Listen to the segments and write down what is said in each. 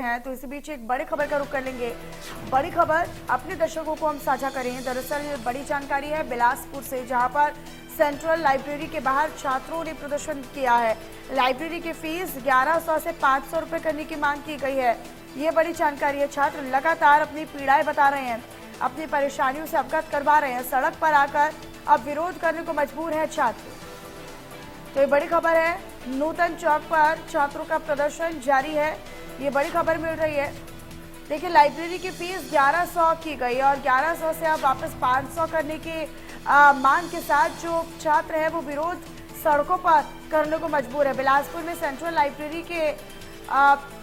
हैं, तो इसी बीच एक बड़ी खबर का रुख कर लेंगे। बड़ी खबर अपने दर्शकों को हम साझा करें। दरअसल बड़ी जानकारी है बिलासपुर से, जहां पर सेंट्रल लाइब्रेरी के बाहर छात्रों ने प्रदर्शन किया है। लाइब्रेरी की फीस 1100 से 500 रुपए करने की मांग की गई है। ये बड़ी जानकारी है। छात्र लगातार अपनी पीड़ाएं बता रहे हैं, अपनी परेशानियों से अवगत करवा रहे हैं। सड़क पर आकर अब विरोध करने को मजबूर है छात्र। तो ये बड़ी खबर है, नूतन चौक पर छात्रों का प्रदर्शन जारी है। ये बड़ी खबर मिल रही है। देखिए, लाइब्रेरी की फीस 1100 की गई और 1100 से अब वापस 500 करने की मांग के साथ जो छात्र है वो विरोध सड़कों पर करने को मजबूर है। बिलासपुर में सेंट्रल लाइब्रेरी के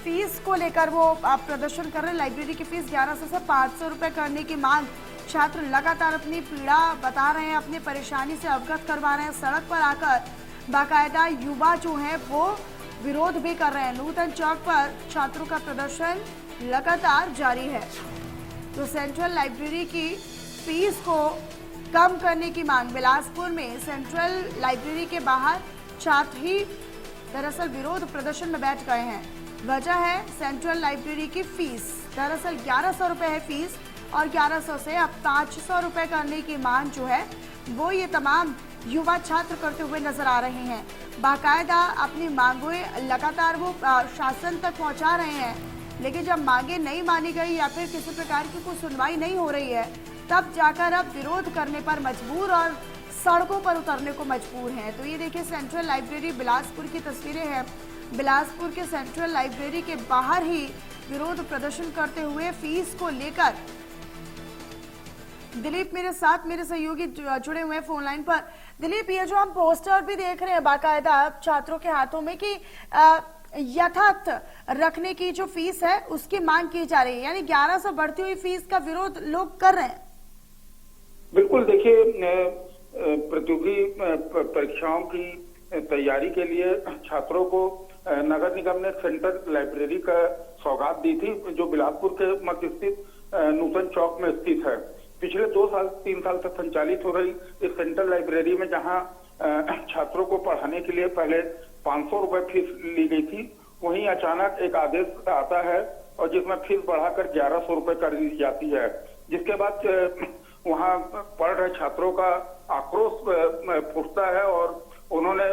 फीस को लेकर वो प्रदर्शन कर रहे हैं। लाइब्रेरी की फीस 1100 से 500 रुपए करने की मांग छात्र लगातार अपनी पीड़ा बता रहे हैं, अपनी परेशानी से अवगत करवा रहे हैं। सड़क पर आकर बाकायदा युवा जो है वो विरोध भी कर रहे हैं। नूतन चौक पर छात्रों का प्रदर्शन लगातार जारी है। तो सेंट्रल लाइब्रेरी की फीस को कम करने की मांग, बिलासपुर में सेंट्रल लाइब्रेरी के बाहर छात्र ही दरअसल विरोध प्रदर्शन में बैठ गए हैं। वजह है सेंट्रल लाइब्रेरी की फीस। दरअसल 1100 रुपए है फीस और 1100 से अब 500 रुपए करने की मांग जो है वो ये तमाम युवा छात्र करते हुए नजर आ रहे हैं। बाकायदा अपनी मांगें लगातार वो शासन तक पहुंचा रहे हैं, लेकिन जब मांगे नहीं मानी गई या फिर किसी प्रकार की कोई सुनवाई नहीं हो रही है, तब जाकर अब विरोध करने पर मजबूर और सड़कों पर उतरने को मजबूर हैं। तो ये देखिए, सेंट्रल लाइब्रेरी बिलासपुर की तस्वीरें हैं। बिलासपुर के सेंट्रल लाइब्रेरी के बाहर ही विरोध प्रदर्शन करते हुए फीस को लेकर दिलीप मेरे साथ, मेरे सहयोगी जुड़े हुए हैं फोन लाइन पर। दिलीप, ये जो हम पोस्टर भी देख रहे हैं बाकायदा छात्रों के हाथों में कि यथार्थ रखने की जो फीस है उसकी मांग की जा रही है, यानी 1100 बढ़ती हुई फीस का विरोध लोग कर रहे हैं। बिल्कुल, देखिए, प्रतियोगी परीक्षाओं की तैयारी के लिए छात्रों को नगर निगम ने सेंट्रल लाइब्रेरी का सौगात दी थी, जो बिलासपुर के मध्य स्थित नूतन चौक में स्थित है। पिछले 2-3 साल तक संचालित हो रही इस सेंट्रल लाइब्रेरी में जहां छात्रों को पढ़ाने के लिए पहले 500 रुपए फीस ली गई थी, वहीं अचानक एक आदेश आता है और जिसमें फीस बढ़ाकर 1100 रुपए कर दी जाती है, जिसके बाद वहां पढ़ रहे छात्रों का आक्रोश फूटता है और उन्होंने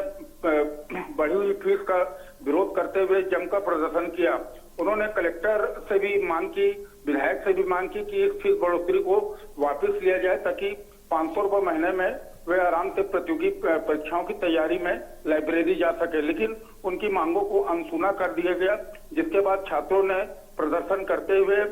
बढ़ी हुई फीस का विरोध करते हुए जमकर प्रदर्शन किया। उन्होंने कलेक्टर से भी मांग की, विधायक से भी मांग की कि इस फीस बढ़ोतरी को वापस लिया जाए, ताकि 500 रुपए महीने में वे आराम से प्रतियोगी परीक्षाओं की तैयारी में लाइब्रेरी जा सके। लेकिन उनकी मांगों को अनसुना कर दिया गया, जिसके बाद छात्रों ने प्रदर्शन करते हुए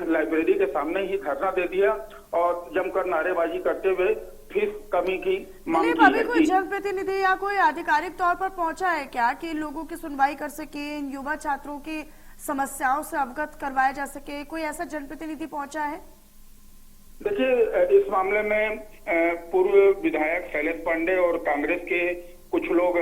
लाइब्रेरी के सामने ही धरना दे दिया और जमकर नारेबाजी करते हुए फीस कमी की मांग की। अभी कोई जनप्रतिनिधि या कोई आधिकारिक तौर पर पहुंचा है क्या कि लोगों की सुनवाई कर सके, इन युवा छात्रों की समस्याओं से अवगत करवाया जा सके? कोई ऐसा जनप्रतिनिधि पहुंचा है? देखिए, इस मामले में पूर्व विधायक शैलेश पांडे और कांग्रेस के कुछ लोग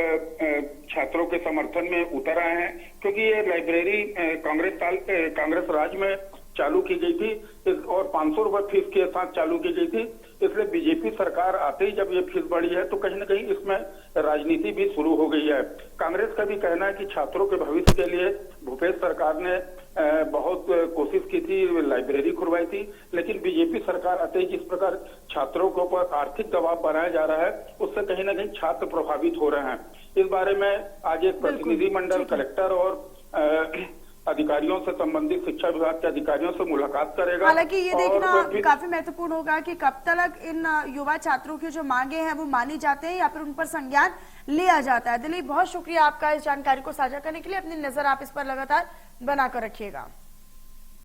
छात्रों के समर्थन में उतर आए हैं, क्योंकि ये लाइब्रेरी कांग्रेस राज में चालू की गई थी और 500 रुपए फीस के साथ चालू की गई थी। इसलिए बीजेपी सरकार आते ही जब ये फीस बढ़ी है तो कहीं न कहीं इसमें राजनीति भी शुरू हो गई है। कांग्रेस का भी कहना है कि छात्रों के भविष्य के लिए भूपेश सरकार ने बहुत कोशिश की थी, लाइब्रेरी खुलवाई थी, लेकिन बीजेपी सरकार आते ही जिस प्रकार छात्रों के ऊपर आर्थिक दबाव बनाया जा रहा है, उससे कहीं न कहीं छात्र प्रभावित हो रहे हैं। इस बारे में आज एक प्रतिनिधि मंडल कलेक्टर और अधिकारियों से, संबंधित शिक्षा विभाग के अधिकारियों से मुलाकात करेगा। हालांकि ये देखना काफी महत्वपूर्ण होगा कि कब तक इन युवा छात्रों की जो मांगे हैं वो मानी जाते हैं या फिर उन पर संज्ञान लिया जाता है। दिलीप, बहुत शुक्रिया आपका इस जानकारी को साझा करने के लिए। अपनी नजर आप इस पर लगातार बनाकर रखिएगा।